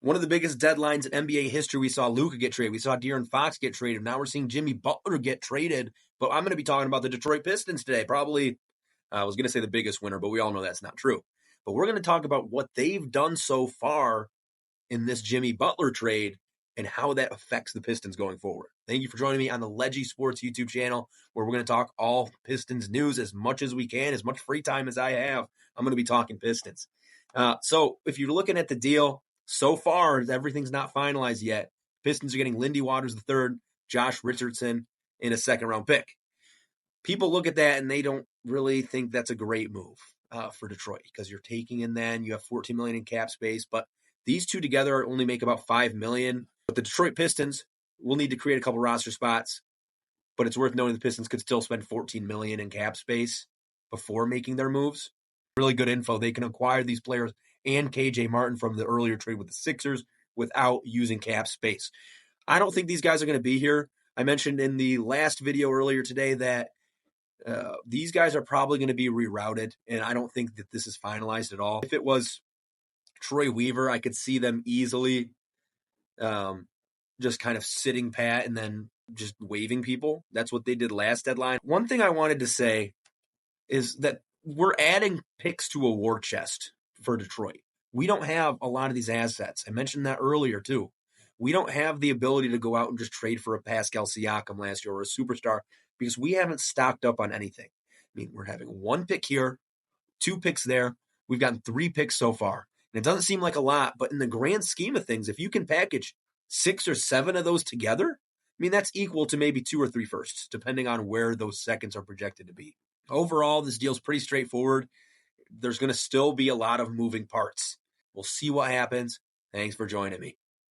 One of the biggest deadlines in NBA history, we saw Luka get traded. We saw De'Aaron Fox get traded. Now we're seeing Jimmy Butler get traded. But I'm going to be talking about the Detroit Pistons today. Probably, I was going to say the biggest winner, but we all know that's not true. But we're going to talk about what they've done so far in this Jimmy Butler trade and how that affects the Pistons going forward. Thank you for joining me on the Leggy Sports YouTube channel, where we're going to talk all Pistons news as much as we can, as much free time as I have. I'm going to be talking Pistons. So if you're looking at the deal, so far, everything's not finalized yet. Pistons are getting Lindy Waters III, Josh Richardson, in a second-round pick. People look at that and they don't really think that's a great move for Detroit, because you're taking in then you have $14 million in cap space, but these two together only make about $5 million. But the Detroit Pistons will need to create a couple roster spots, but it's worth noting the Pistons could still spend $14 million in cap space before making their moves. Really good info. They can acquire these players and KJ Martin from the earlier trade with the Sixers without using cap space. I don't think these guys are going to be here. I mentioned in the last video earlier today that these guys are probably going to be rerouted, and I don't think that this is finalized at all. If it was Troy Weaver, I could see them easily just kind of sitting pat and then just waiving people. That's what they did last deadline. One thing I wanted to say is that we're adding picks to a war chest for Detroit. We don't have a lot of these assets. I mentioned that earlier too. We don't have the ability to go out and just trade for a Pascal Siakam last year or a superstar, because we haven't stocked up on anything. I mean, we're having one pick here, 2 picks there. We've gotten 3 picks so far. And it doesn't seem like a lot, but in the grand scheme of things, if you can package 6 or 7 of those together, I mean, that's equal to maybe 2 or 3 firsts, depending on where those seconds are projected to be. Overall, this deal's pretty straightforward. There's going to still be a lot of moving parts. We'll see what happens. Thanks for joining me.